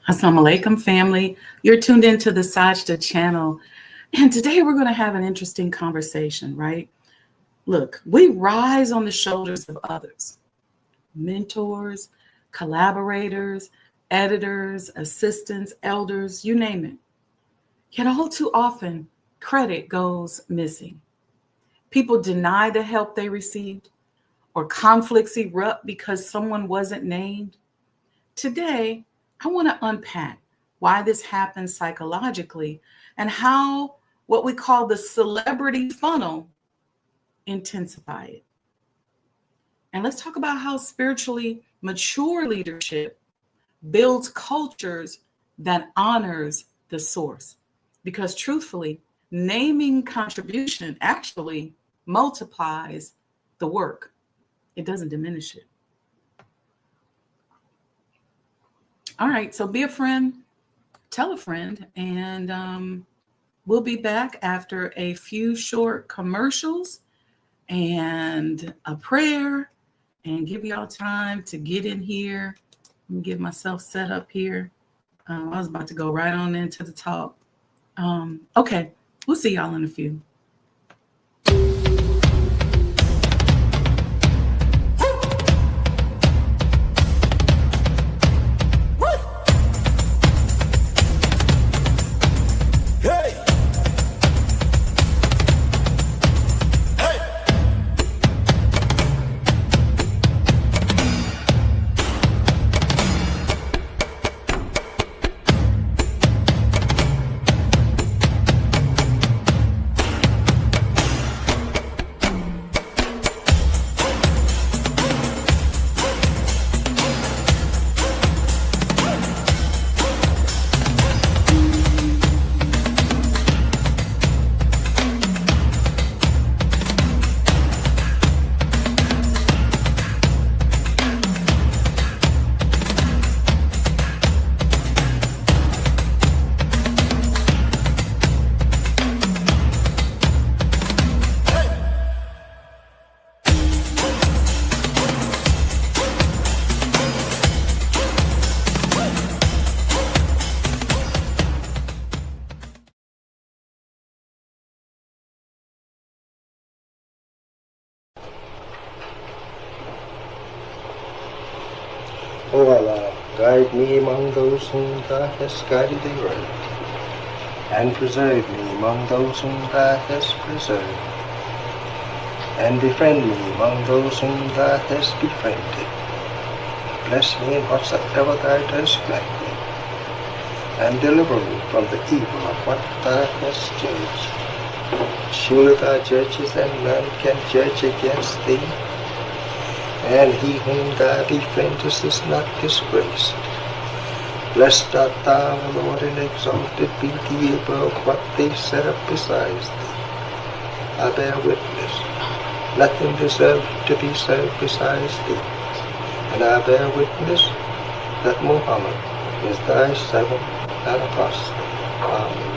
Assalamu alaikum, family. You're tuned into the Sajdah channel. And today we're going to have an interesting conversation, right? Look, we rise on the shoulders of others, mentors, collaborators, editors, assistants, elders, you name it. Yet all too often, credit goes missing. People deny the help they received, or conflicts erupt because someone wasn't named. Today, I want to unpack why this happens psychologically and how what we call the celebrity funnel intensify it. And let's talk about how spiritually mature leadership builds cultures that honors the source. Because truthfully, naming contribution actually multiplies the work. It doesn't diminish it. All right, so be a friend, tell a friend, and we'll be back after a few short commercials and a prayer and give y'all time to get in here. Let me get myself set up here. I was about to go right on into the talk. Okay, we'll see y'all in a few. O Allah, guide me among those whom Thou hast guided aright, and preserve me among those whom Thou hast preserved, and befriend me among those whom Thou hast befriended. Bless me in whatsoever Thou dost grant me, and deliver me from the evil of what Thou hast judged. Surely Thou judgest, and none can judge against Thee. And he whom Thou befriendest is not disgraced. Blessed art Thou, O Lord, and exalted be Thee above what they set up besides Thee. I bear witness, nothing deserves to be served besides Thee. And I bear witness that Muhammad is Thy servant and apostle. Amen.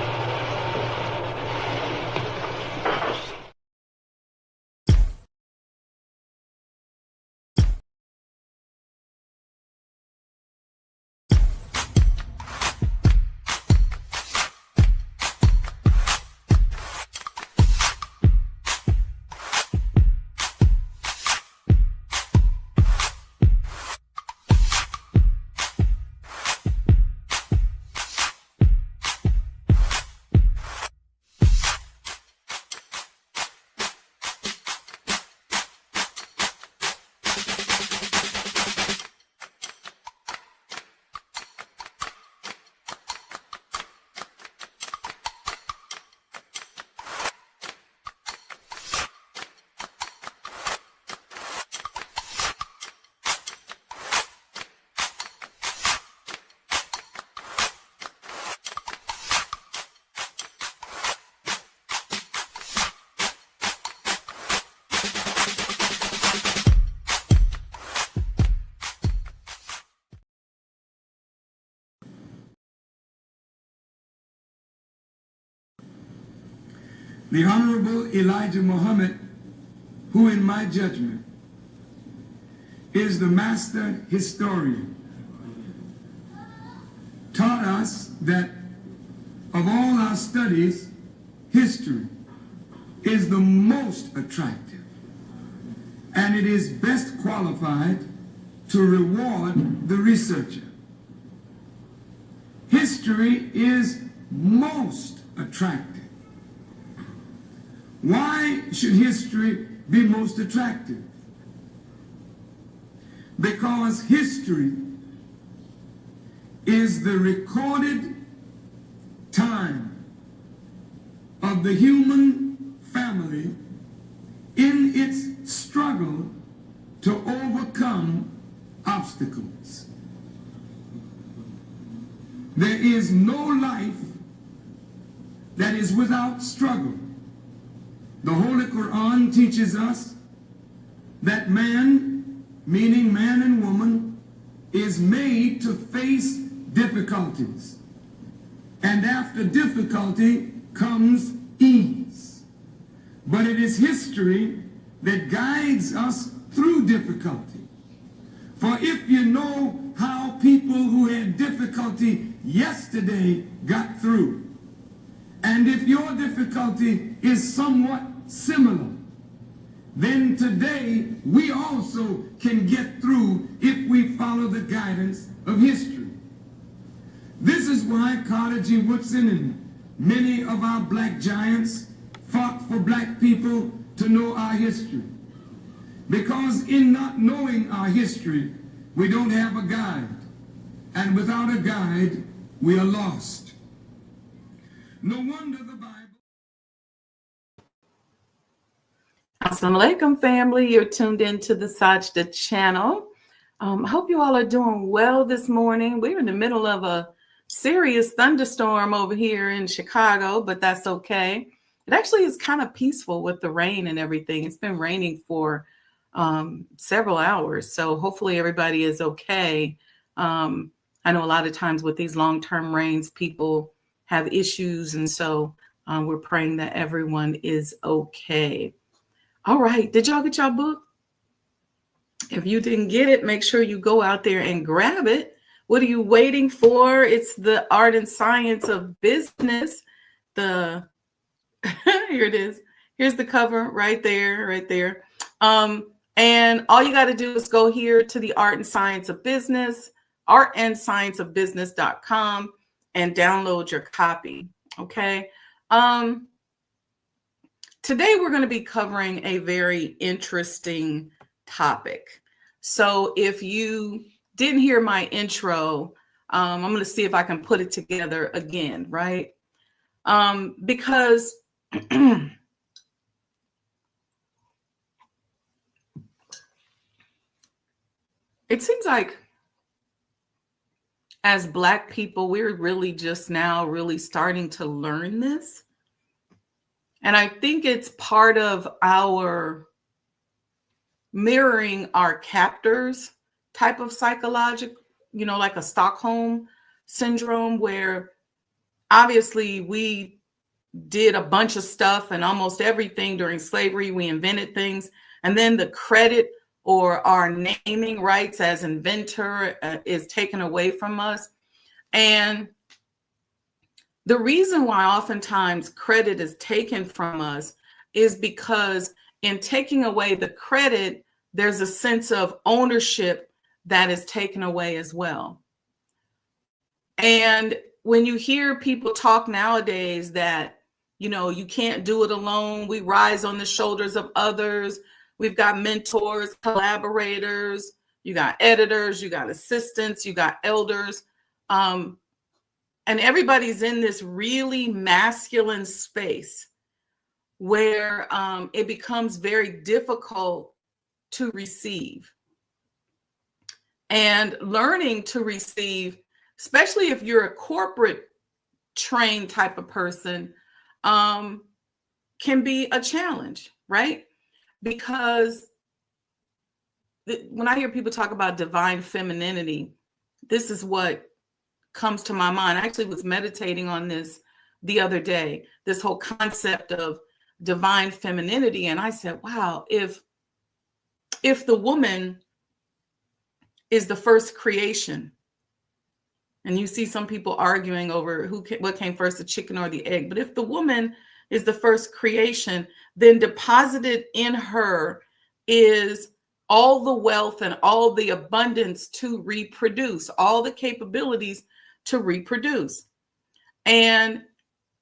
The Honorable Elijah Muhammad, who in my judgment is the master historian, taught us that of all our studies, history is the most attractive, and it is best qualified to reward the researcher. History is most attractive. Why should history be most attractive? Because history is the recorded time of the human family in its struggle to overcome obstacles. There is no life that is without struggle. The Holy Quran teaches us that man, meaning man and woman, is made to face difficulties. And after difficulty comes ease. But it is history that guides us through difficulty. For if you know how people who had difficulty yesterday got through, and if your difficulty is somewhat similar, then today we also can get through if we follow the guidance of history. This is why Carter G. Woodson and many of our black giants fought for black people to know our history. Because in not knowing our history, we don't have a guide. And without a guide, we are lost. No wonder the Bible... Assalamu alaikum, family. You're tuned into the Sajdah channel. I hope you all are doing well this morning. We're in the middle of a serious thunderstorm over here in Chicago, but that's okay. It actually is kind of peaceful with the rain and everything. It's been raining for several hours, so hopefully everybody is okay. I know a lot of times with these long-term rains, people have issues, and so we're praying that everyone is okay. All right, did y'all get y'all book? If you didn't get it, make sure you go out there and grab it. What are you waiting for? It's The Art and Science of Business. Here it is. Here's the cover right there, right there. And all you got to do is go here to the Art and Science of Business, artandscienceofbusiness.com, and download your copy. Okay. Today we're going to be covering a very interesting topic. So if you didn't hear my intro, I'm going to see if I can put it together again, right? Because it seems like as Black people, we're really just now really starting to learn this. And I think it's part of our mirroring our captors type of psychological, like a Stockholm syndrome, where obviously we did a bunch of stuff and almost everything during slavery. We invented things, and then the credit or our naming rights as inventor is taken away from us. And the reason why oftentimes credit is taken from us is because in taking away the credit, there's a sense of ownership that is taken away as well. And when you hear people talk nowadays that, you can't do it alone, we rise on the shoulders of others, we've got mentors, collaborators, you got editors, you got assistants, you got elders, and everybody's in this really masculine space where it becomes very difficult to receive. And learning to receive, especially if you're a corporate trained type of person, can be a challenge, right? Because when I hear people talk about divine femininity, this is what comes to my mind. I actually was meditating on this the other day, this whole concept of divine femininity. And I said, wow, if the woman is the first creation, And you see some people arguing over what came first, the chicken or the egg. But if the woman is the first creation, then deposited in her is all the wealth and all the abundance to reproduce, all the capabilities to reproduce. And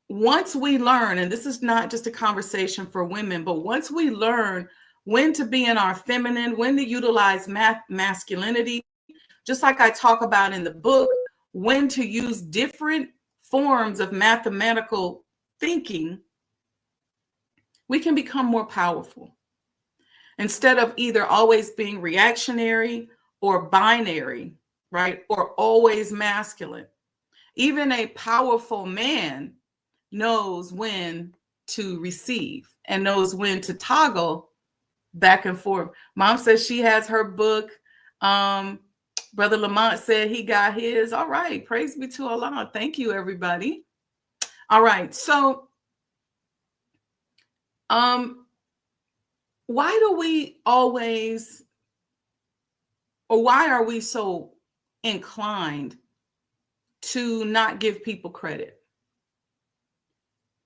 once we learn, and this is not just a conversation for women, but once we learn when to be in our feminine, when to utilize masculinity, just like I talk about in the book, when to use different forms of mathematical thinking, we can become more powerful. Instead of either always being reactionary or binary, right? Or always masculine. Even a powerful man knows when to receive and knows when to toggle back and forth. Mom says she has her book. Brother Lamont said he got his. All right. Praise be to Allah. Thank you, everybody. All right. So, why do we always, or why are we so inclined to not give people credit,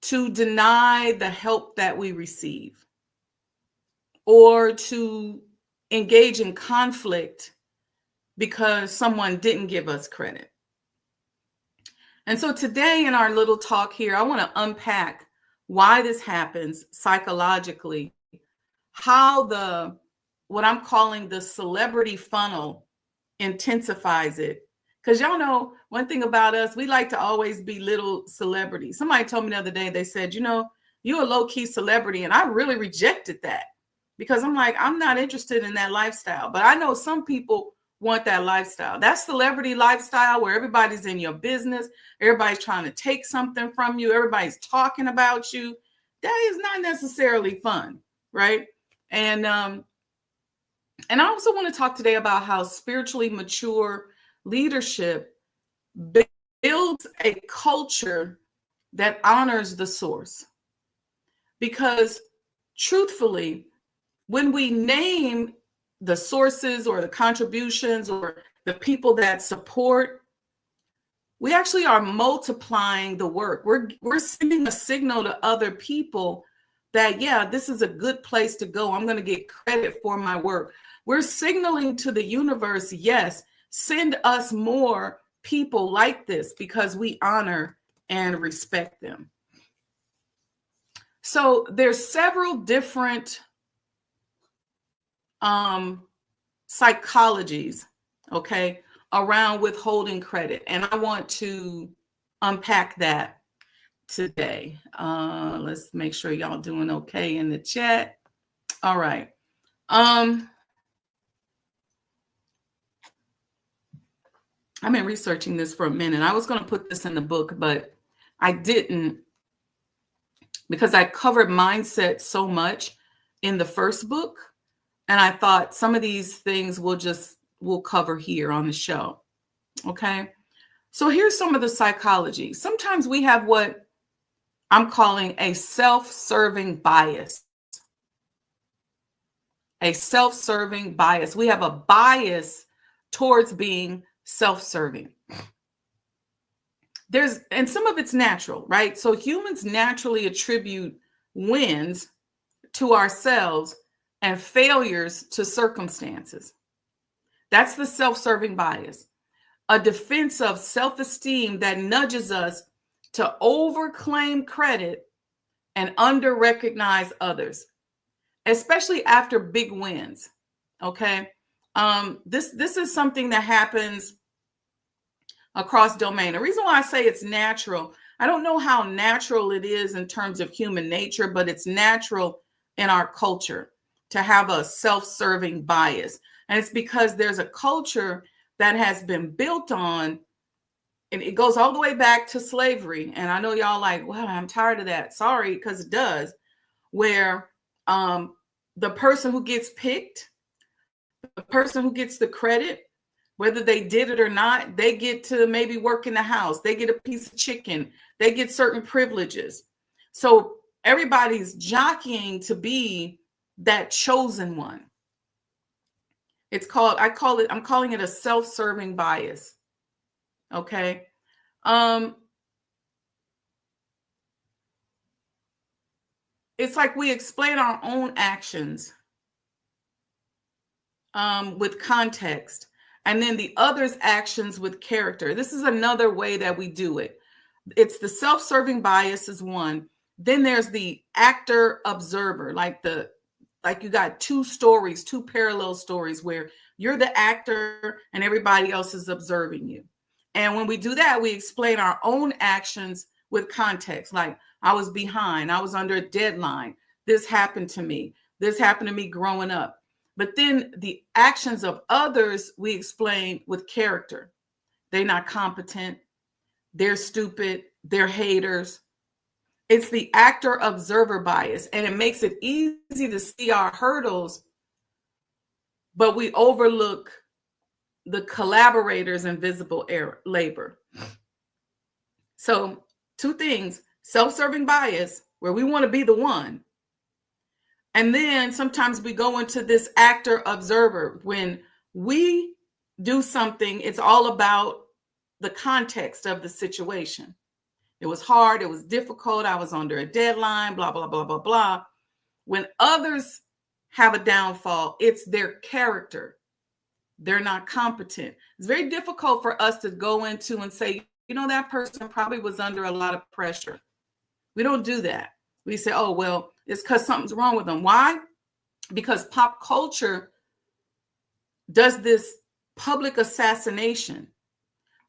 to deny the help that we receive, or to engage in conflict because someone didn't give us credit? And so today in our little talk here, I want to unpack why this happens psychologically, how what I'm calling the celebrity funnel intensifies it. Because y'all know one thing about us, we like to always be little celebrities. Somebody told me the other day, they said, you're a low-key celebrity. And I really rejected that because I'm like, I'm not interested in that lifestyle. But I know some people want that lifestyle. That celebrity lifestyle where everybody's in your business, everybody's trying to take something from you, everybody's talking about you. That is not necessarily fun, right? And I also want to talk today about how spiritually mature leadership builds a culture that honors the source. Because truthfully, when we name the sources or the contributions or the people that support, we actually are multiplying the work. We're sending a signal to other people that, yeah, this is a good place to go. I'm going to get credit for my work. We're signaling to the universe, yes, send us more people like this because we honor and respect them. So there's several different psychologies, okay, around withholding credit. And I want to unpack that today. Let's make sure y'all doing okay in the chat. All right. I've been researching this for a minute. I was going to put this in the book, but I didn't because I covered mindset so much in the first book. And I thought some of these things we'll cover here on the show. Okay. So here's some of the psychology. Sometimes we have what I'm calling a self-serving bias. A self-serving bias. We have a bias towards being self-serving. And some of it's natural, right? So humans naturally attribute wins to ourselves and failures to circumstances. That's the self-serving bias. A defense of self-esteem that nudges us to overclaim credit and under-recognize others, especially after big wins. Okay. This is something that happens across domain. The reason why I say it's natural, I don't know how natural it is in terms of human nature, but it's natural in our culture to have a self-serving bias. And it's because there's a culture that has been built on, and it goes all the way back to slavery. And I know y'all like, well, I'm tired of that. Sorry, because it does, where the person who gets picked, the person who gets the credit, whether they did it or not, they get to maybe work in the house. They get a piece of chicken. They get certain privileges. So everybody's jockeying to be that chosen one. I'm calling it a self-serving bias. Okay. It's like we explain our own actions with context, and then the other's actions with character. This is another way that we do it. It's the self-serving bias is one. Then there's the actor observer, like you got two stories, two parallel stories where you're the actor and everybody else is observing you. And when we do that, we explain our own actions with context. Like, I was behind, I was under a deadline. This happened to me. This happened to me growing up. But then the actions of others, we explain with character. They're not competent. They're stupid. They're haters. It's the actor observer bias, and it makes it easy to see our hurdles, but we overlook the collaborators' invisible labor. So, two things: self-serving bias, where we want to be the one. And then sometimes we go into this actor observer. When we do something, it's all about the context of the situation. It was hard. It was difficult. I was under a deadline, blah, blah, blah, blah, blah. When others have a downfall, it's their character. They're not competent. It's very difficult for us to go into and say, that person probably was under a lot of pressure. We don't do that. We say, oh, well, it's because something's wrong with them. Why? Because pop culture does this public assassination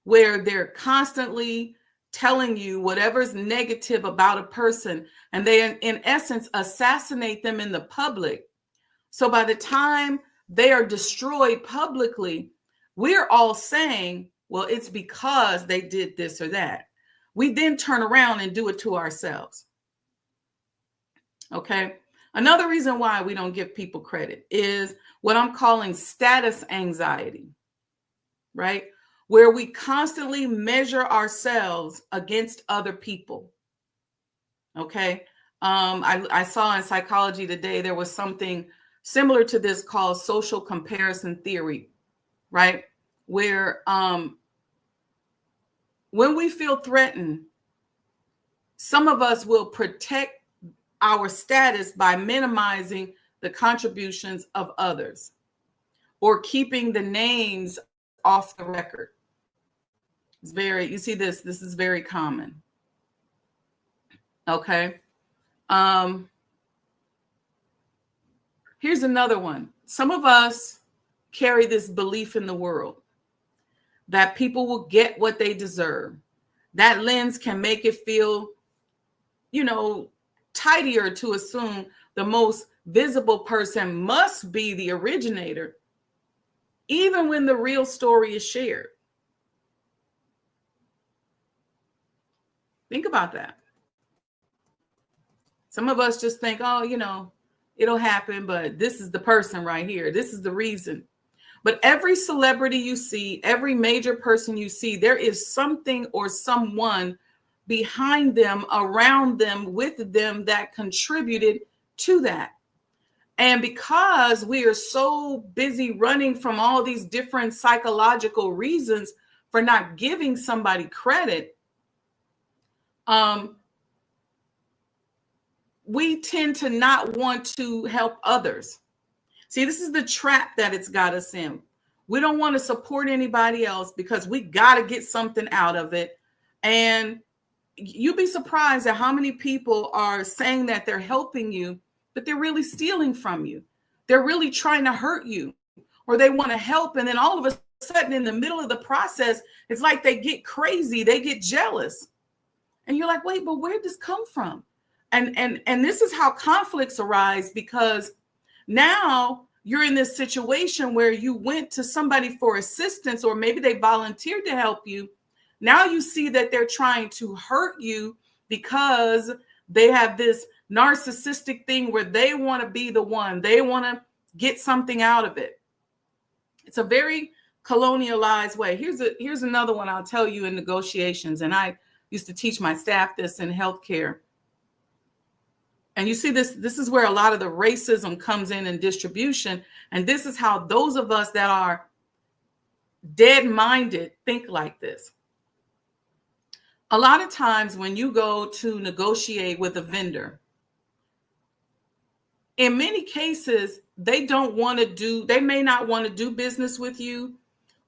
where they're constantly telling you whatever's negative about a person, and they, in essence, assassinate them in the public. So by the time they are destroyed publicly, we're all saying, well, it's because they did this or that. We then turn around and do it to ourselves. Okay. Another reason why we don't give people credit is what I'm calling status anxiety, right? Where we constantly measure ourselves against other people. Okay. I saw in psychology today, there was something similar to this called social comparison theory, right? Where when we feel threatened, some of us will protect our status by minimizing the contributions of others or keeping the names off the record. It's you see this is very common. Okay. Here's another one. Some of us carry this belief in the world that people will get what they deserve. That lens can make it feel, tidier to assume the most visible person must be the originator, even when the real story is shared. Think about that. Some of us just think, oh, it'll happen, but this is the person right here. This is the reason. But every celebrity you see, every major person you see, there is something or someone behind them, around them, with them that contributed to that. And because we are so busy running from all these different psychological reasons for not giving somebody credit, we tend to not want to help others. See, this is the trap that it's got us in. We don't want to support anybody else because we got to get something out of it. And you'd be surprised at how many people are saying that they're helping you, but they're really stealing from you. They're really trying to hurt you, or they want to help. And then all of a sudden in the middle of the process, it's like they get crazy. They get jealous. And you're like, wait, but where did this come from? And this is how conflicts arise, because now you're in this situation where you went to somebody for assistance, or maybe they volunteered to help you. Now you see that they're trying to hurt you because they have this narcissistic thing where they want to be the one. They want to get something out of it. It's a very colonialized way. Here's another one I'll tell you in negotiations. And I used to teach my staff this in healthcare. And you see this is where a lot of the racism comes in distribution. And this is how those of us that are dead-minded think like this. A lot of times when you go to negotiate with a vendor, in many cases, they may not want to do business with you,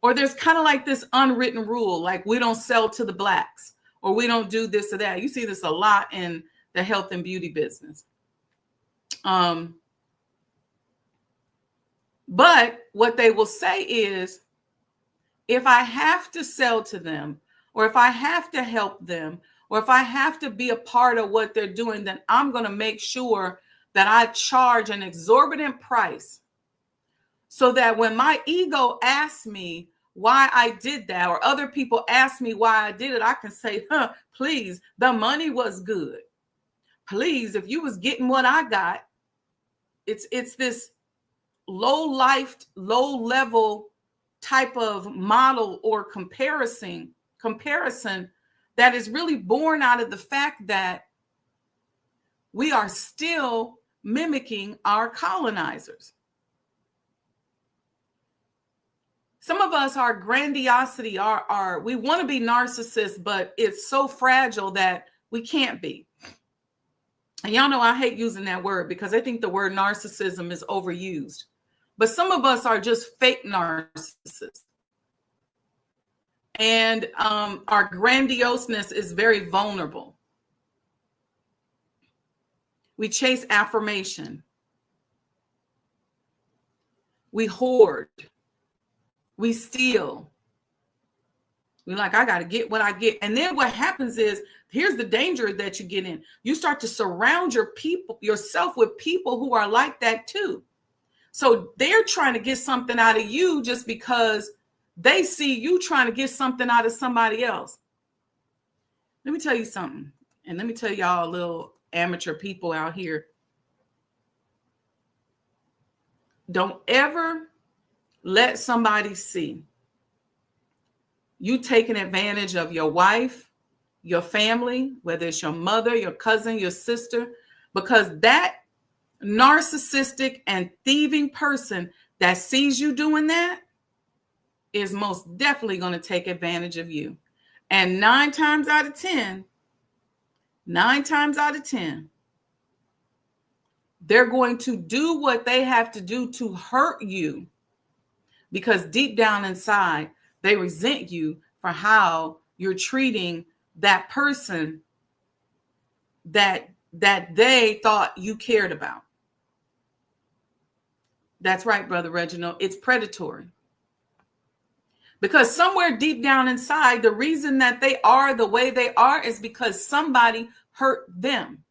or there's kind of like this unwritten rule, like we don't sell to the blacks, or we don't do this or that. You see this a lot in the health and beauty business. But what they will say is, if I have to sell to them, or if I have to help them, or if I have to be a part of what they're doing, then I'm going to make sure that I charge an exorbitant price so that when my ego asks me why I did that, or other people ask me why I did it, I can say, please, the money was good. Please, if you was getting what I got, it's this low level type of model or comparison that is really born out of the fact that we are still mimicking our colonizers. Some of us, our grandiosity, we want to be narcissists, but it's so fragile that we can't be. And y'all know I hate using that word because I think the word narcissism is overused. But some of us are just fake narcissists. And our grandioseness is very vulnerable. We chase affirmation. We hoard. We steal. We're like, I got to get what I get. And then what happens is, here's the danger that you get in. You start to surround yourself with people who are like that too. So they're trying to get something out of you just because they see you trying to get something out of somebody else. Let me tell you something. And let me tell y'all, a little amateur people out here. Don't ever let somebody see you taking advantage of your wife, your family, whether it's your mother, your cousin, your sister, because that narcissistic and thieving person that sees you doing that is most definitely going to take advantage of you. And 9 times out of 10, they're going to do what they have to do to hurt you, because deep down inside, they resent you for how you're treating that person that they thought you cared about. That's right, Brother Reginald. It's predatory. Because somewhere deep down inside, the reason that they are the way they are is because somebody hurt them.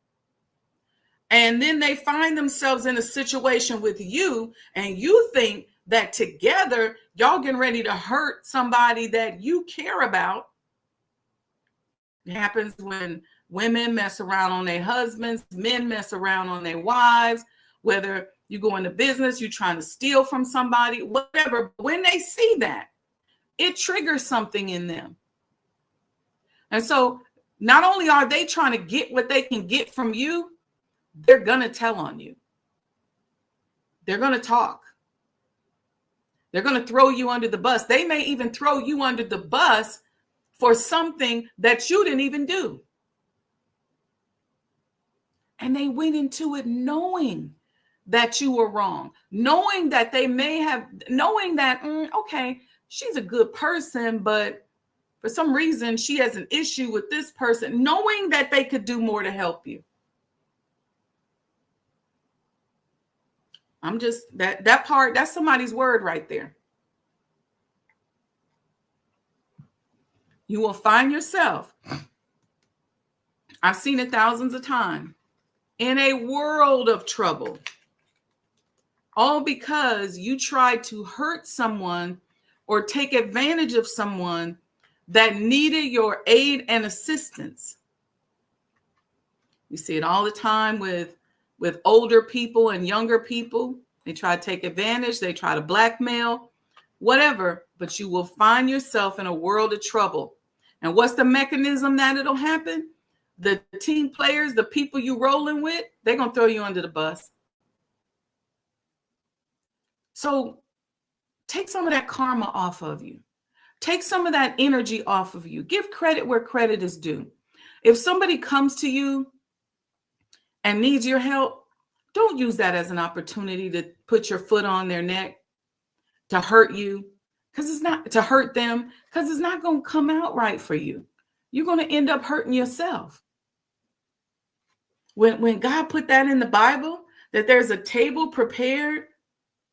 And then they find themselves in a situation with you, and you think that together, y'all getting ready to hurt somebody that you care about. It happens when women mess around on their husbands, men mess around on their wives, whether you go into business, you're trying to steal from somebody, whatever. When they see that, it triggers something in them. And so not only are they trying to get what they can get from you, they're going to tell on you. They're going to talk. They're going to throw you under the bus. They may even throw you under the bus for something that you didn't even do. And they went into it knowing that you were wrong, knowing that okay, she's a good person, but for some reason she has an issue with this person, knowing that they could do more to help you. I'm just, that part, that's somebody's word right there. You will find yourself, I've seen it thousands of times, in a world of trouble, all because you tried to hurt someone or take advantage of someone that needed your aid and assistance. You see it all the time with older people and younger people. They try to take advantage, they try to blackmail, whatever, but you will find yourself in a world of trouble. And what's the mechanism that it'll happen? The team players, the people you rolling with, they're going to throw you under the bus. So take some of that karma off of you. Take some of that energy off of you. Give credit where credit is due. If somebody comes to you and needs your help, don't use that as an opportunity to put your foot on their neck, to hurt you, because it's not to hurt them, because it's not going to come out right for you. You're going to end up hurting yourself. When God put that in the Bible, that there's a table prepared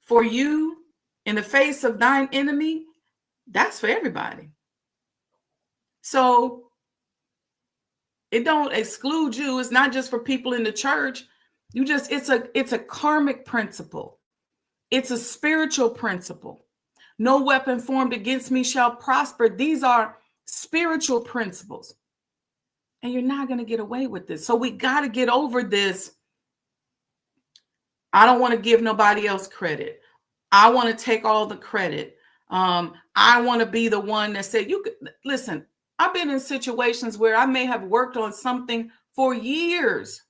for you in the face of thine enemy, that's for everybody. So it don't exclude you. It's not just for people in the church. It's a karmic principle. It's a spiritual principle. No weapon formed against me shall prosper. These are spiritual principles. And you're not going to get away with this. So we got to get over this. I don't want to give nobody else credit. I want to take all the credit. I want to be the one that said, you could listen. I've been in situations where I may have worked on something for years.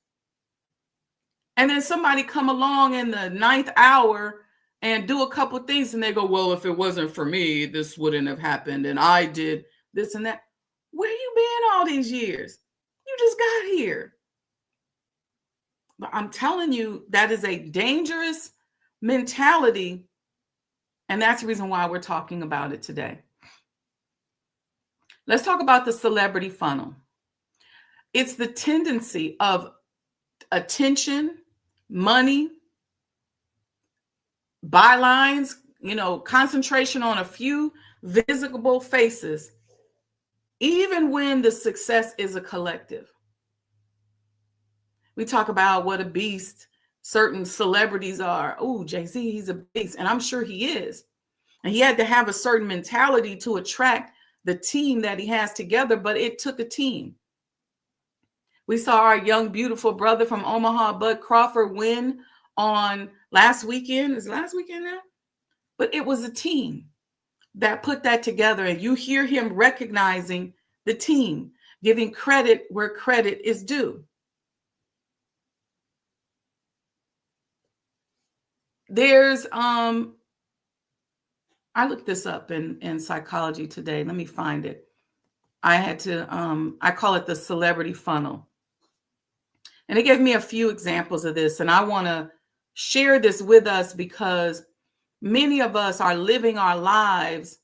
And then somebody come along in the 9th hour and do a couple of things. And they go, well, if it wasn't for me, this wouldn't have happened. And I did this and that. Where you been all these years? You just got here. But I'm telling you, that is a dangerous mentality. And that's the reason why we're talking about it today. Let's talk about the celebrity funnel. It's the tendency of attention, money, bylines, concentration on a few visible faces, even when the success is a collective. We talk about what a beast certain celebrities are. Oh, Jay-Z, he's a beast. And I'm sure he is. And he had to have a certain mentality to attract the team that he has together, but it took a team. We saw our young, beautiful brother from Omaha, Bud Crawford, win on last weekend. Is it last weekend now? But it was a team that put that together. And you hear him recognizing the team, giving credit where credit is due. There's, I looked this up in psychology today. Let me find it. I had to, I call it the celebrity funnel. And it gave me a few examples of this. And I want to share this with us because many of us are living our lives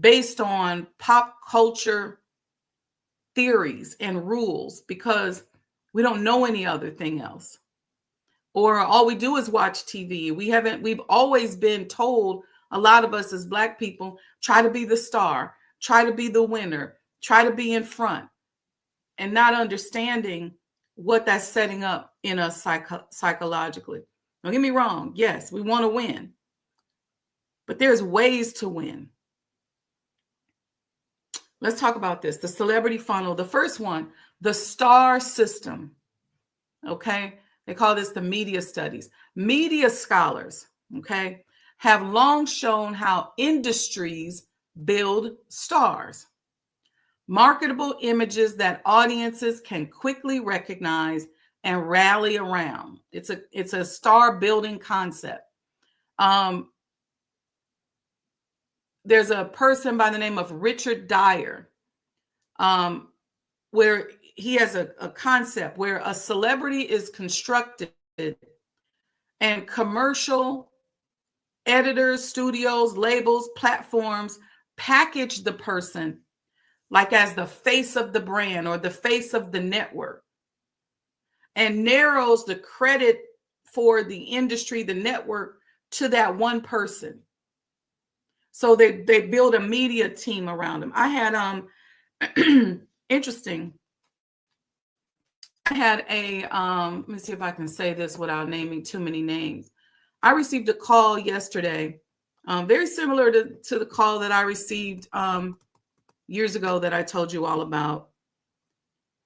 based on pop culture theories and rules because we don't know any other thing else. Or all we do is watch TV. We've always been told, a lot of us as Black people, try to be the star, try to be the winner, try to be in front, and not understanding what that's setting up in us psychologically. Don't get me wrong. Yes, we want to win, but there's ways to win. Let's talk about this. The celebrity funnel. The first one, the star system. Okay. They call this the media studies. Media scholars, okay, have long shown how industries build stars. Marketable images that audiences can quickly recognize and rally around. It's a star building concept. There's a person by the name of Richard Dyer, where he has a concept where a celebrity is constructed and commercial editors, studios, labels, platforms package the person like as the face of the brand or the face of the network and narrows the credit for the industry, the network, to that one person. So they build a media team around them. I had interesting. I had a, let me see if I can say this without naming too many names. I received a call yesterday, very similar to the call that I received years ago that I told you all about,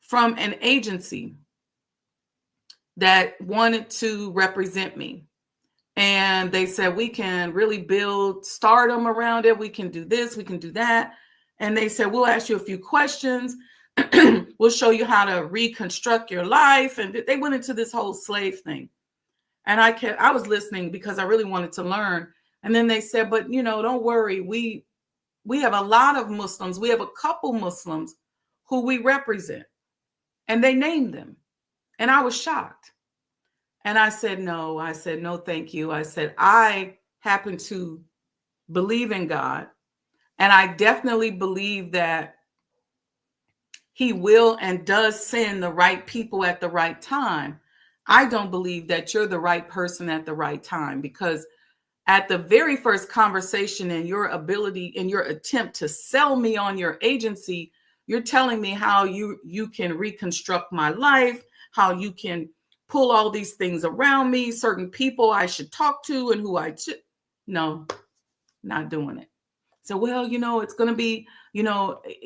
from an agency that wanted to represent me. And they said, we can really build stardom around it. We can do this, we can do that. And they said, we'll ask you a few questions. We'll show you how to reconstruct your life. And they went into this whole slave thing. And I was listening because I really wanted to learn. And then they said, but don't worry, we we have a lot of Muslims. We have a couple Muslims who we represent, and they named them. And I was shocked. And I said, no, thank you. I said, I happen to believe in God. And I definitely believe that he will and does send the right people at the right time. I don't believe that you're the right person at the right time, because at the very first conversation in your ability, in your attempt to sell me on your agency, you're telling me how you can reconstruct my life, how you can pull all these things around me, certain people I should talk to and who I should. No, not doing it. So, well, it's going to be,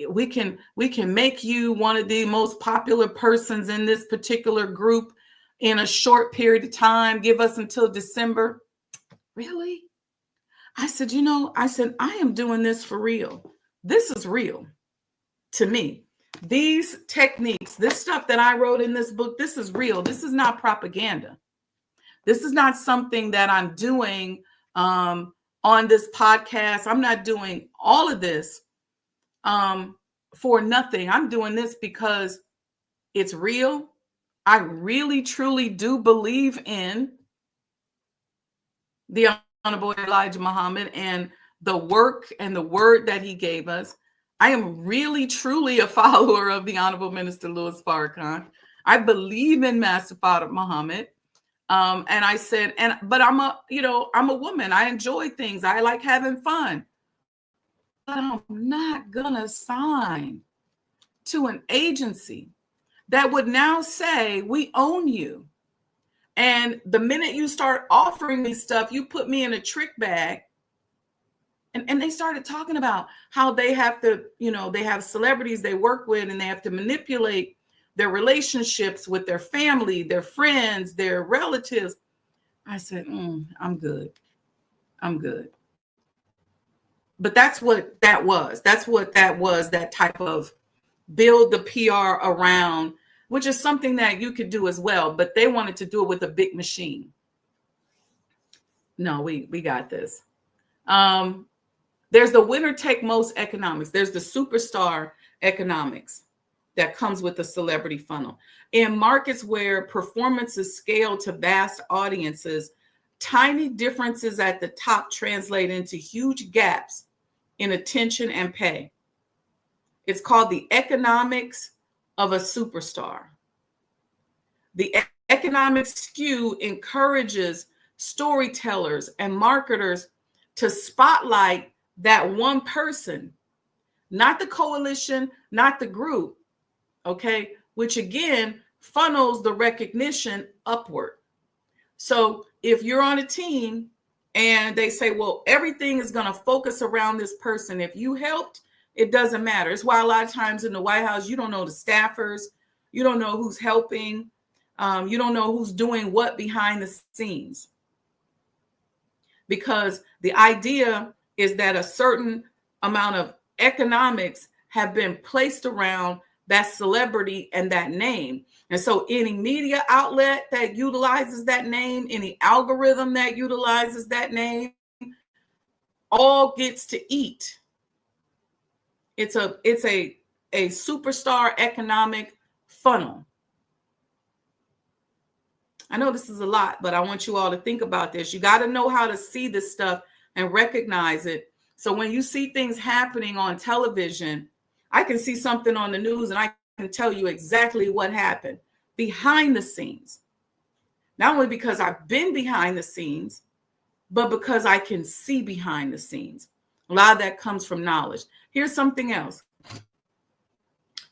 we can make you one of the most popular persons in this particular group in a short period of time. Give us until December. Really? I said, I am doing this for real. This is real to me. These techniques, this stuff that I wrote in this book, this is real. This is not propaganda. This is not something that I'm doing on this podcast. I'm not doing all of this for nothing. I'm doing this because it's real. I really, truly do believe in the Honorable Elijah Muhammad and the work and the word that he gave us. I am really, truly a follower of the Honorable Minister Louis Farrakhan. I believe in Master Fard Muhammad. And I said, but I'm a woman. I enjoy things. I like having fun. But I'm not gonna sign to an agency that would now say, we own you. And the minute you start offering me stuff, you put me in a trick bag. And they started talking about how they have to, they have celebrities they work with, and they have to manipulate their relationships with their family, their friends, their relatives. I said, I'm good. I'm good. But that's what that was. That's what that was, that type of build the PR around, which is something that you could do as well. But they wanted to do it with a big machine. No, we got this. There's the winner take most economics. There's the superstar economics that comes with the celebrity funnel. In markets where performance is scaled to vast audiences, tiny differences at the top translate into huge gaps in attention and pay. It's called the economics of a superstar. The economic skew encourages storytellers and marketers to spotlight that one person, not the coalition, not the group, okay, which again funnels the recognition upward. So if you're on a team and they say, well, everything is going to focus around this person, if you helped, it doesn't matter. It's why a lot of times in the White House, you don't know the staffers, you don't know who's helping, you don't know who's doing what behind the scenes. Because the idea is that a certain amount of economics have been placed around that celebrity and that name. And so any media outlet that utilizes that name, any algorithm that utilizes that name, all gets to eat. It's a superstar economic funnel. I know this is a lot, but I want you all to think about this. You got to know how to see this stuff and recognize it. So when you see things happening on television, I can see something on the news and I can tell you exactly what happened behind the scenes. Not only because I've been behind the scenes, but because I can see behind the scenes. A lot of that comes from knowledge. Here's something else.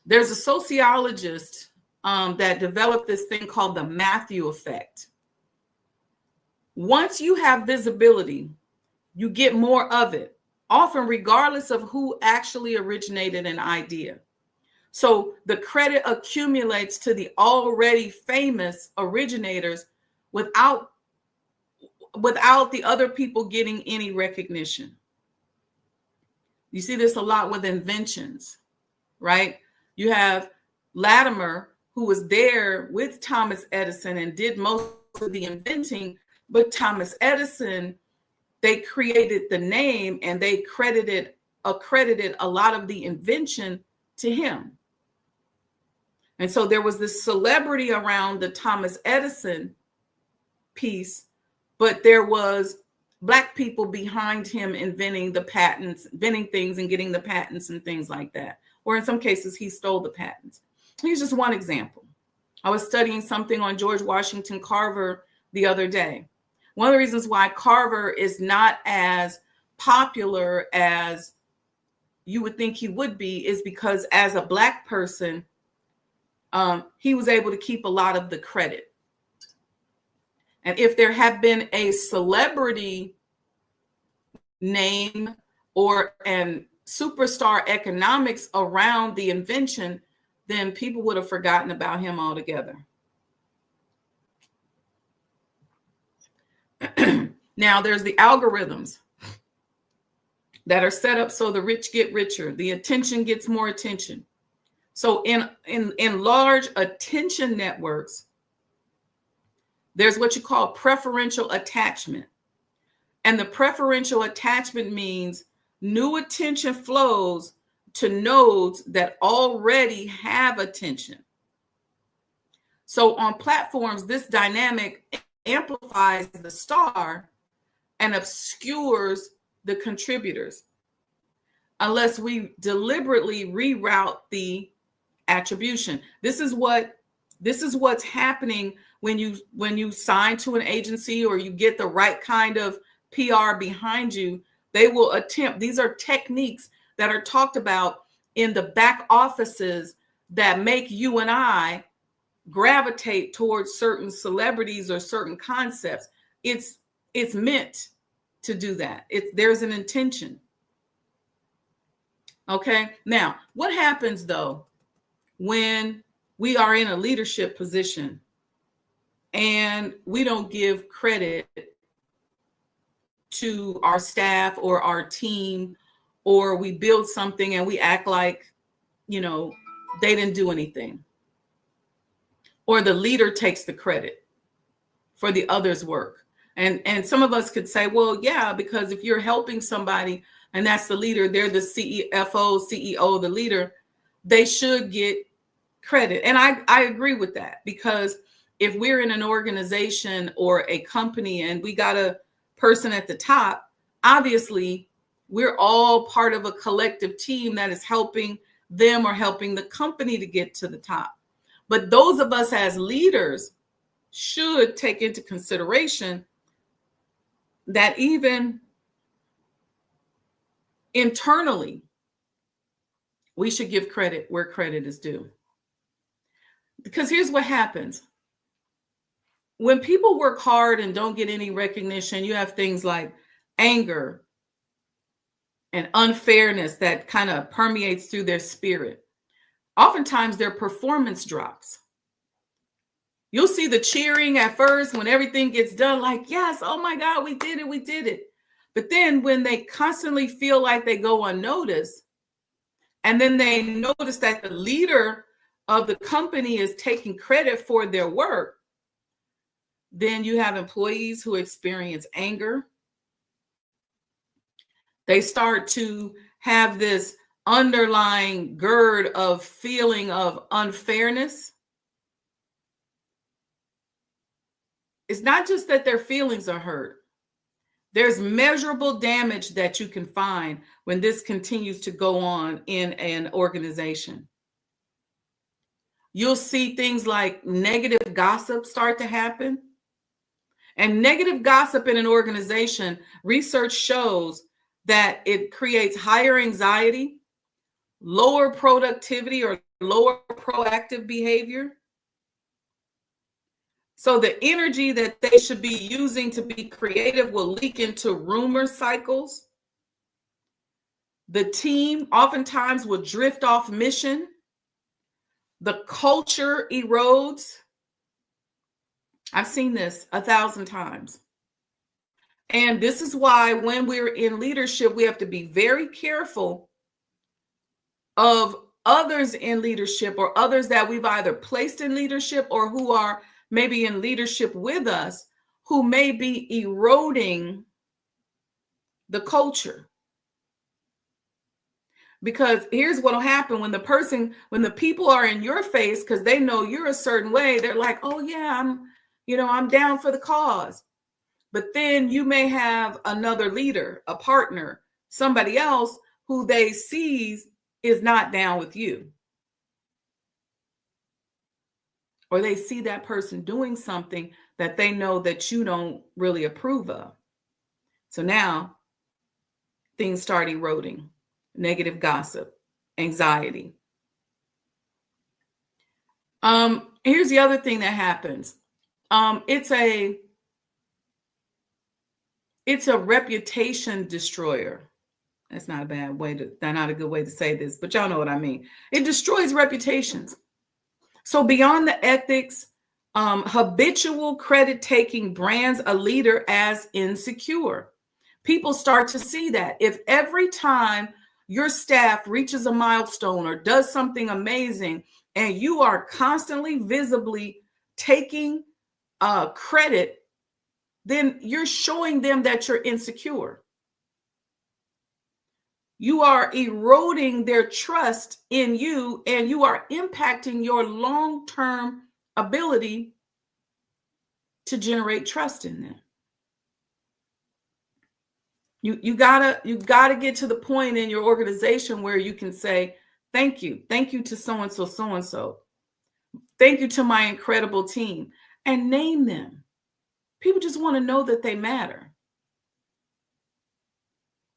There's a sociologist that developed this thing called the Matthew effect. Once you have visibility, you get more of it, often regardless of who actually originated an idea. So the credit accumulates to the already famous originators without the other people getting any recognition. You see this a lot with inventions, right? You have Latimer, who was there with Thomas Edison and did most of the inventing, but Thomas Edison, they created the name and they credited accredited a lot of the invention to him. And so there was this celebrity around the Thomas Edison piece, but there was Black people behind him inventing the patents, inventing things and getting the patents and things like that. Or in some cases, he stole the patents. Here's just one example. I was studying something on George Washington Carver the other day. One of the reasons why Carver is not as popular as you would think he would be is because as a Black person, he was able to keep a lot of the credit. And if there had been a celebrity name or an superstar economics around the invention, then people would have forgotten about him altogether. Now, there's the algorithms that are set up so the rich get richer, the attention gets more attention. So in large attention networks, there's what you call preferential attachment. And the preferential attachment means new attention flows to nodes that already have attention. So on platforms, this dynamic amplifies the star and obscures the contributors unless we deliberately reroute the attribution. This is what's happening when you sign to an agency or you get the right kind of PR behind you. They will attempt, these are techniques that are talked about in the back offices that make you and I gravitate towards certain celebrities or certain concepts. It's meant to do that. There's an intention. Okay. Now, what happens though when we are in a leadership position and we don't give credit to our staff or our team, or we build something and we act like, they didn't do anything, or the leader takes the credit for the other's work? And some of us could say, well, yeah, because if you're helping somebody and that's the leader, they're the CFO, CEO, the leader, they should get credit. And I agree with that, because if we're in an organization or a company and we got a person at the top, obviously we're all part of a collective team that is helping them or helping the company to get to the top. But those of us as leaders should take into consideration that even internally, we should give credit where credit is due. Because here's what happens. When people work hard and don't get any recognition, you have things like anger and unfairness that kind of permeates through their spirit. Oftentimes their performance drops. You'll see the cheering at first when everything gets done, like, yes, oh my God, we did it. But then when they constantly feel like they go unnoticed, and then they notice that the leader of the company is taking credit for their work, then you have employees who experience anger. They start to have this underlying gird of feeling of unfairness. It's not just that their feelings are hurt. There's measurable damage that you can find when this continues to go on in an organization. You'll see things like negative gossip start to happen. And negative gossip in an organization, research shows that it creates higher anxiety, lower productivity, or lower proactive behavior. So the energy that they should be using to be creative will leak into rumor cycles. The team oftentimes will drift off mission. The culture erodes. I've seen this 1,000 times. And this is why when we're in leadership, we have to be very careful of others in leadership, or others that we've either placed in leadership or who are maybe in leadership with us, who may be eroding the culture. Because here's what'll happen when the people are in your face because they know you're a certain way, they're like, oh yeah, I'm down for the cause. But then you may have another leader, a partner, somebody else who they sees is not down with you. Or they see that person doing something that they know that you don't really approve of. So now things start eroding, negative gossip, anxiety. Here's the other thing that happens. It's a reputation destroyer. That's not a good way to say this, but y'all know what I mean. It destroys reputations. So beyond the ethics, habitual credit taking brands a leader as insecure. People start to see that if every time your staff reaches a milestone or does something amazing and you are constantly visibly taking credit, then you're showing them that you're insecure. You are eroding their trust in you, and you are impacting your long-term ability to generate trust in them. You gotta get to the point in your organization where you can say, thank you to so-and-so, so-and-so. Thank you to my incredible team, and name them. People just want to know that they matter.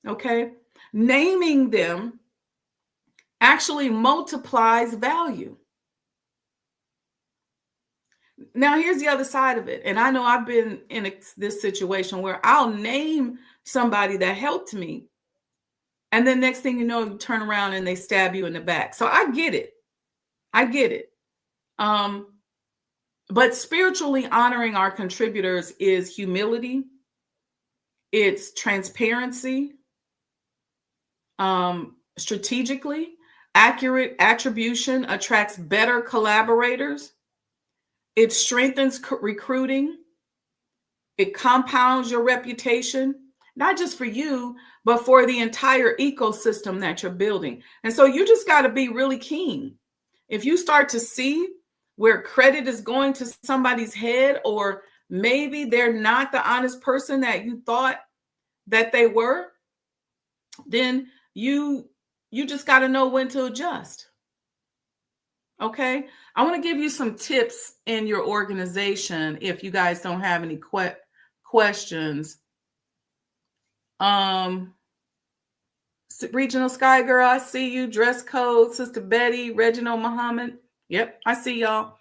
Okay? Naming them actually multiplies value. Now, here's the other side of it. And I know I've been in this situation where I'll name somebody that helped me. And then next thing you know, you turn around and they stab you in the back. So I get it. But spiritually honoring our contributors is humility. It's transparency. Strategically, accurate attribution attracts better collaborators. It strengthens recruiting. It compounds your reputation, not just for you, but for the entire ecosystem that you're building. And so you just got to be really keen. If you start to see where credit is going to somebody's head, or maybe they're not the honest person that you thought that they were, then you just got to know when to adjust. Okay. I want to give you some tips in your organization if you guys don't have any questions. Regional Sky Girl, I see you. Dress code, Sister Betty, Reginald Muhammad. Yep, I see y'all.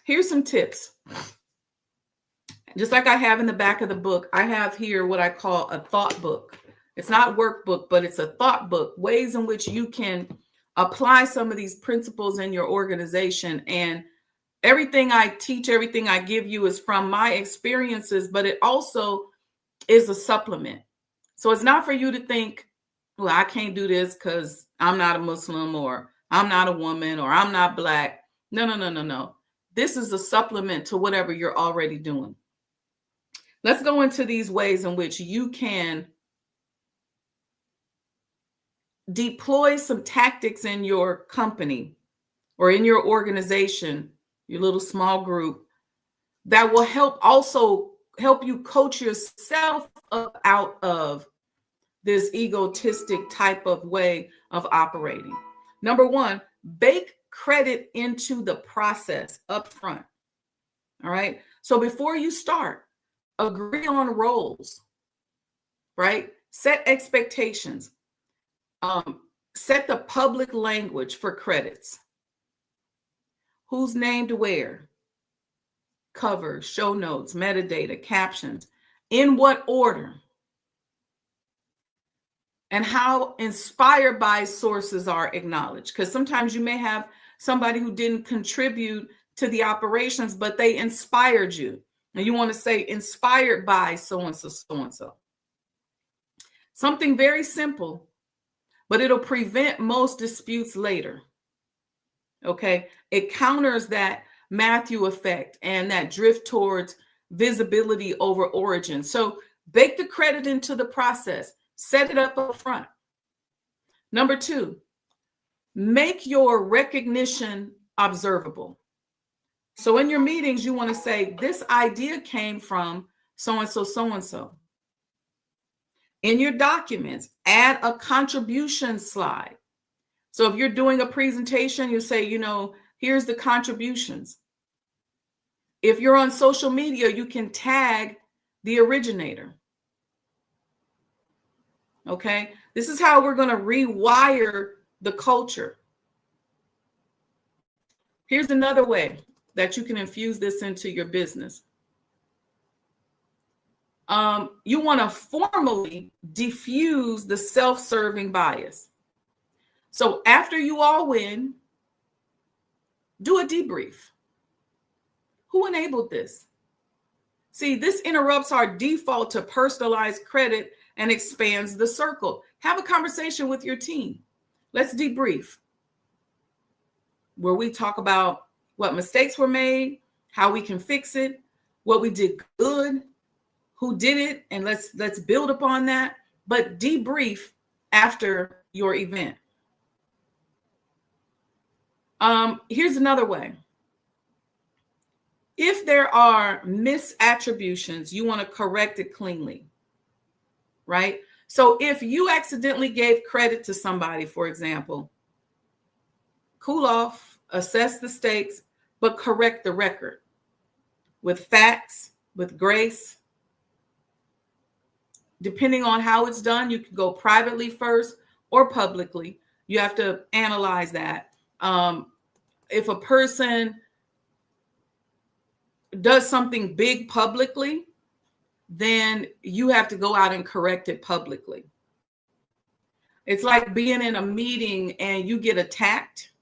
Here's some tips. Just like I have in the back of the book, I have here what I call a thought book. It's not workbook, but it's a thought book, ways in which you can apply some of these principles in your organization. And everything I teach, everything I give you is from my experiences, but it also is a supplement. So it's not for you to think, well, I can't do this because I'm not a Muslim, or I'm not a woman, or I'm not Black. No. This is a supplement to whatever you're already doing. Let's go into these ways in which you can deploy some tactics in your company or in your organization, your little small group, that will help you coach yourself up out of this egotistic type of way of operating. Number one, bake credit into the process up front. All right. So before you start, agree on roles, right? Set expectations. Set the public language for credits. Who's named where? Cover, show notes, metadata, captions. In what order? And how inspired by sources are acknowledged. Because sometimes you may have somebody who didn't contribute to the operations, but they inspired you. And you want to say inspired by so-and-so, so-and-so. Something very simple, but it'll prevent most disputes later. Okay. It counters that Matthew effect and that drift towards visibility over origin. So bake the credit into the process. Set it up front. Number 2, make your recognition observable. So in your meetings, you want to say, this idea came from so-and-so, so-and-so. In your documents, add a contribution slide. So if you're doing a presentation, you say, here's the contributions. If you're on social media, you can tag the originator. Okay, this is how we're going to rewire the culture. Here's another way that you can infuse this into your business. You want to formally diffuse the self-serving bias. So after you all win, do a debrief. Who enabled this? See, this interrupts our default to personalized credit and expands the circle. Have a conversation with your team. Let's debrief, where we talk about what mistakes were made, how we can fix it, what we did good, who did it, and let's build upon that. But debrief after your event. Here's another way. If there are misattributions, you want to correct it cleanly, right? So if you accidentally gave credit to somebody, for example, cool off, assess the stakes, but correct the record with facts, with grace. Depending on how it's done, you can go privately first or publicly. You have to analyze that. If a person does something big publicly, then you have to go out and correct it publicly. It's like being in a meeting and you get attacked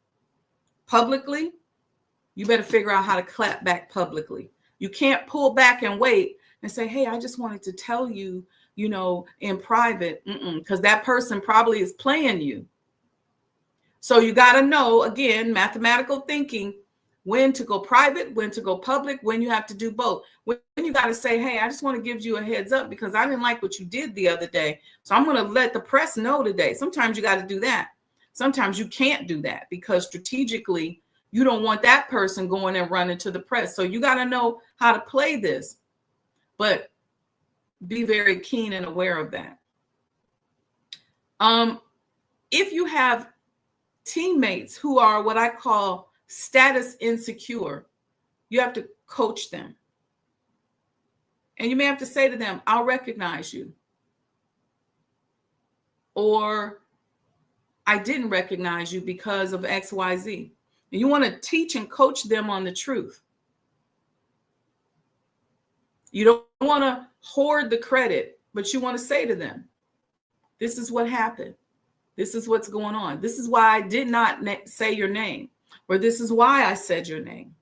publicly. You better figure out how to clap back publicly. You can't pull back and wait and say, hey, I just wanted to tell you, in private, because that person probably is playing you. So you got to know, again, mathematical thinking, when to go private, when to go public, when you have to do both. When you got to say, hey, I just want to give you a heads up because I didn't like what you did the other day. So I'm going to let the press know today. Sometimes you got to do that. Sometimes you can't do that because strategically, you don't want that person going and running to the press. So you got to know how to play this, but be very keen and aware of that. If you have teammates who are what I call status insecure, you have to coach them. And you may have to say to them, I'll recognize you. Or I didn't recognize you because of X, Y, Z. And you want to teach and coach them on the truth. You don't want to hoard the credit, but you want to say to them, this is what happened. This is what's going on. This is why I did not say your name, or this is why I said your name.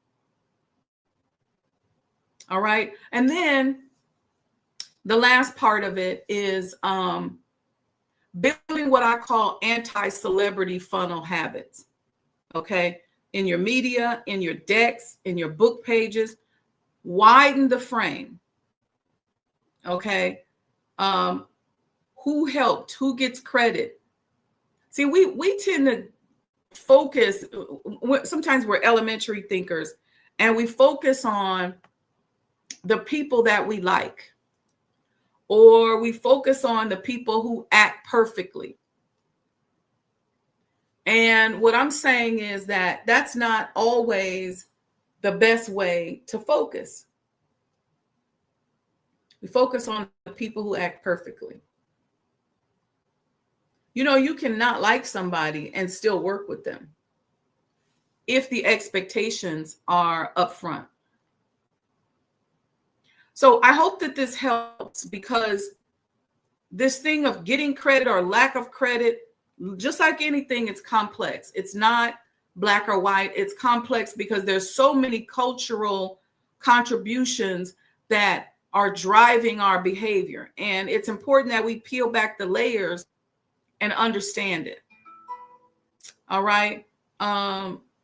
All right. And then the last part of it is building what I call anti-celebrity funnel habits. Okay. In your media, in your decks, in your book pages, widen the frame. Okay. Who helped? Who gets credit? See, we tend to focus, sometimes we're elementary thinkers, and we focus on the people that we like, or we focus on the people who act perfectly. And what I'm saying is that that's not always the best way to focus. We focus on the people who act perfectly. You cannot like somebody and still work with them if the expectations are upfront. So I hope that this helps, because this thing of getting credit or lack of credit, just like anything, it's complex. It's not black or white. It's complex because there's so many cultural contributions that are driving our behavior. And it's important that we peel back the layers and understand it. All right.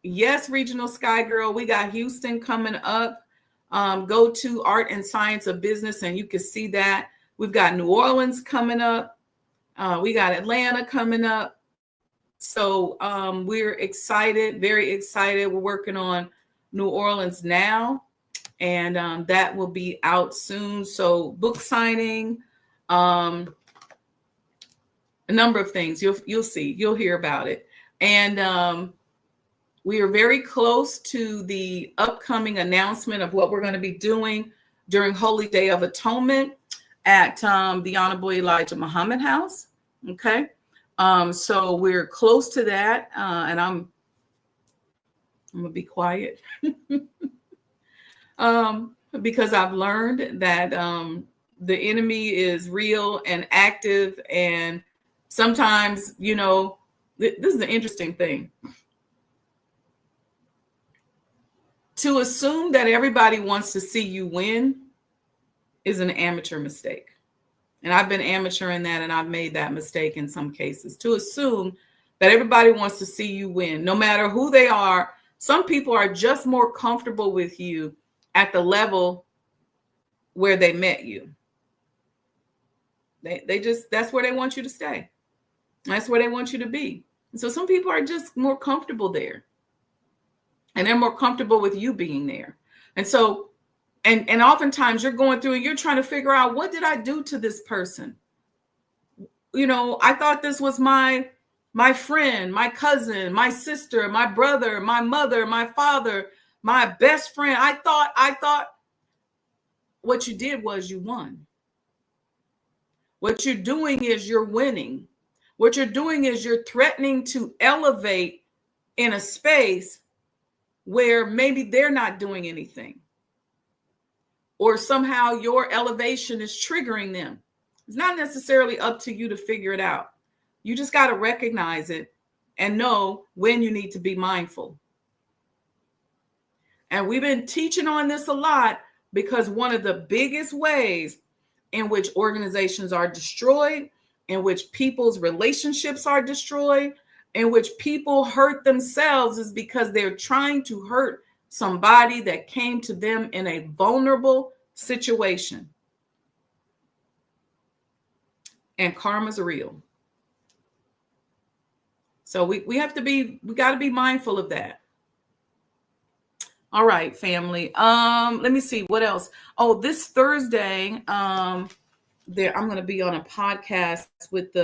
Yes, Regional Sky Girl, we got Houston coming up. Go to Art and Science of Business and you can see that. We've got New Orleans coming up. We got Atlanta coming up. So we're excited, very excited. We're working on New Orleans now, and that will be out soon. So book signing, a number of things. You'll see, you'll hear about it. And we are very close to the upcoming announcement of what we're going to be doing during Holy Day of Atonement at the Honorable Elijah Muhammad House. Okay. So we're close to that. And I'm going to be quiet because I've learned that the enemy is real and active. And sometimes, you know, this is an interesting thing. To assume that everybody wants to see you win is an amateur mistake. And I've been amateur in that, and I've made that mistake in some cases. To assume that everybody wants to see you win, no matter who they are. Some people are just more comfortable with you at the level where they met you. They just, that's where they want you to stay. That's where they want you to be. And so some people are just more comfortable there. And they're more comfortable with you being there. And so, and oftentimes you're going through and you're trying to figure out, what did I do to this person? You know, I thought this was my friend, my cousin, my sister, my brother, my mother, my father, my best friend. I thought what you did was you won. What you're doing is you're winning. What you're doing is you're threatening to elevate in a space where maybe they're not doing anything, or somehow your elevation is triggering them. It's not necessarily up to you to figure it out. You just got to recognize it and know when you need to be mindful. And we've been teaching on this a lot, because one of the biggest ways in which organizations are destroyed, in which people's relationships are destroyed, in which people hurt themselves, is because they're trying to hurt somebody that came to them in a vulnerable situation. And karma's real. So we got to be mindful of that. All right, family. Let me see what else. Oh, this Thursday, I'm going to be on a podcast with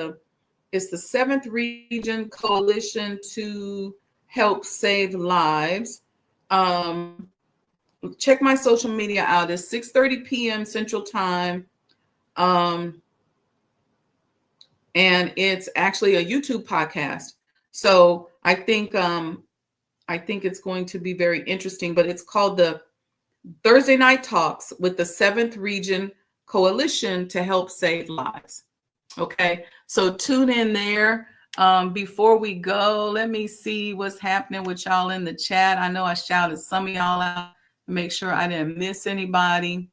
it's the 7th Region Coalition to Help Save Lives. Check my social media out. It's 6:30 p.m. Central Time. And it's actually a YouTube podcast. So I think it's going to be very interesting, but it's called the Thursday Night Talks with the 7th Region Coalition to Help Save Lives. Okay, so tune in there. Before we go, let me see what's happening with y'all in the chat. I know I shouted some of y'all out to make sure I didn't miss anybody.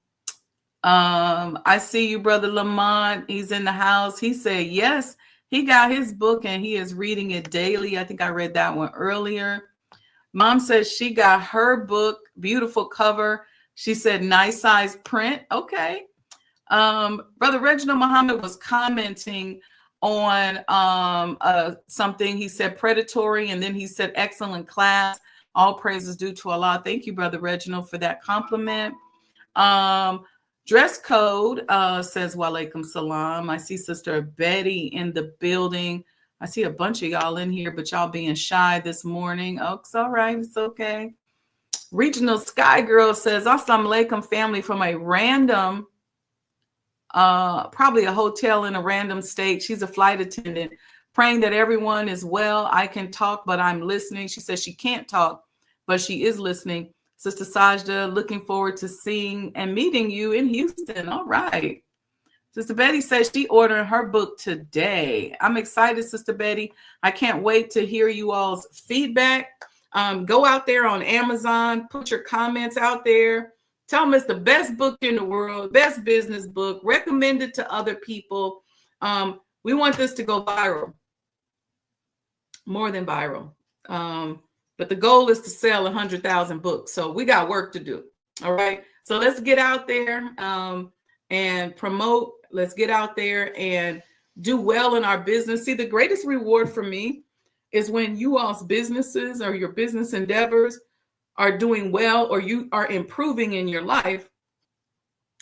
I see you, Brother Lamont. He's in the house. He said, yes, he got his book and he is reading it daily. I think I read that one earlier. Mom says she got her book, beautiful cover. She said, nice size print. Okay. Brother Reginald Muhammad was commenting on something. He said predatory, and then he said excellent class. All praises due to Allah. Thank you, Brother Reginald, for that compliment. Dress code says walaikum salam. I see Sister Betty in the building. I see a bunch of y'all in here, but y'all being shy this morning. Oh, it's all right. It's okay. Regional Sky Girl says, Assalamu alaikum, family, from a random, probably a hotel in a random state. She's a flight attendant. Praying that everyone is well. I can talk, but I'm listening. She says she can't talk, but she is listening. Sister Sajdah, looking forward to seeing and meeting you in Houston. All right. Sister Betty says she ordered her book today. I'm excited, Sister Betty. I can't wait to hear you all's feedback. Go out there on Amazon, put your comments out there. Tell them it's the best book in the world, best business book. Recommend it to other people. We want this to go viral, more than viral. But the goal is to sell 100,000 books. So we got work to do. All right. So let's get out there and promote. Let's get out there and do well in our business. See, the greatest reward for me is when you all's businesses or your business endeavors are doing well, or you are improving in your life,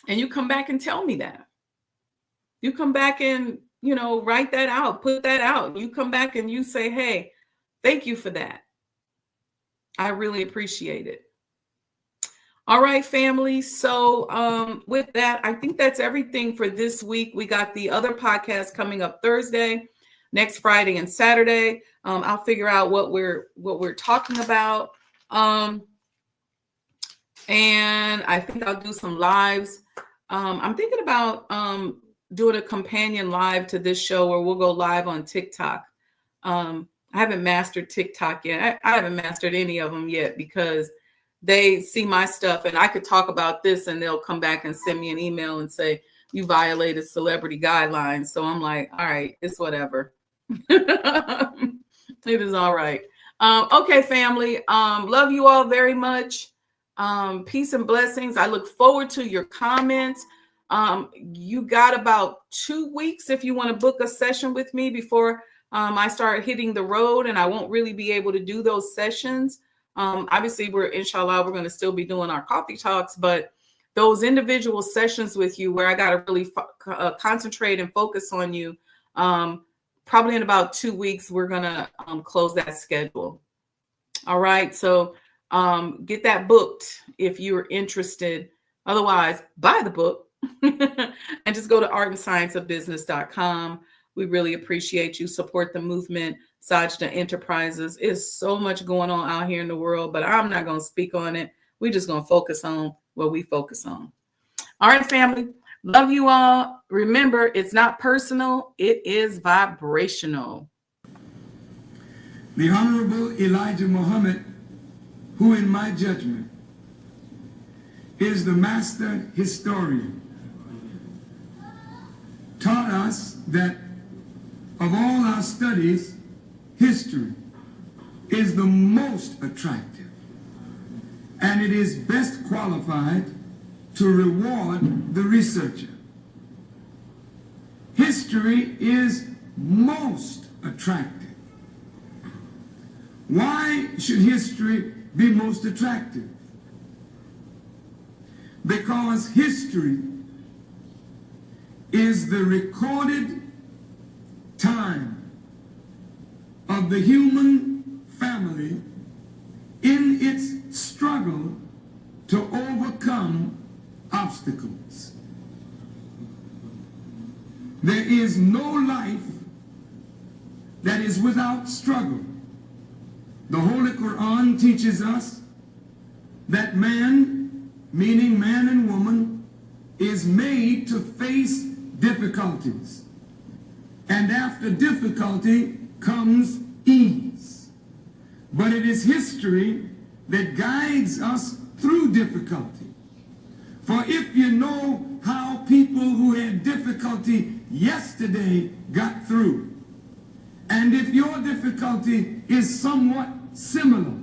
and you come back and tell me that. You come back and, write that out, put that out. You come back and you say, hey, thank you for that. I really appreciate it. All right, family. So with that, I think that's everything for this week. We got the other podcast coming up Thursday, next Friday and Saturday. I'll figure out what we're talking about. And I think I'll do some lives. I'm thinking about doing a companion live to this show where we'll go live on TikTok. I haven't mastered TikTok yet. I haven't mastered any of them yet because they see my stuff and I could talk about this and they'll come back and send me an email and say, you violated celebrity guidelines. So I'm like, all right, it's whatever. It is all right. Okay, family. Love you all very much. Peace and blessings. I look forward to your comments. You got about 2 weeks if you want to book a session with me before I start hitting the road, and I won't really be able to do those sessions. Obviously, inshallah, we're going to still be doing our coffee talks, but those individual sessions with you where I got to really concentrate and focus on you, probably in about 2 weeks, we're going to close that schedule. All right. So get that booked if you're interested. Otherwise, buy the book and just go to artandscienceofbusiness.com. We really appreciate you. Support the movement. Sajdah Enterprises. Is so much going on out here in the world, but I'm not going to speak on it. We're just going to focus on what we focus on. All right, family. Love you all. Remember, it's not personal. It is vibrational. The Honorable Elijah Muhammad, who in my judgment is the master historian, taught us that of all our studies, history is the most attractive, and it is best qualified to reward the researcher. History is most attractive. Why should history be most attractive? Because history is the recorded time of the human family in its struggle to overcome obstacles. There is no life that is without struggle. The Holy Quran teaches us that man, meaning man and woman, is made to face difficulties. And after difficulty comes ease. But it is history that guides us through difficulty. For if you know how people who had difficulty yesterday got through, and if your difficulty is somewhat similar,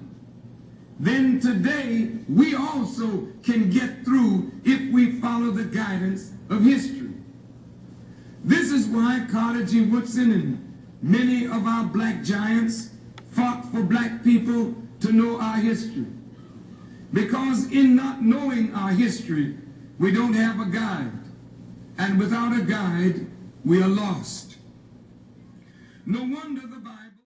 then today we also can get through if we follow the guidance of history. This is why Carter G. Woodson and many of our black giants fought for black people to know our history. Because in not knowing our history, we don't have a guide. And without a guide, we are lost. No wonder the Bible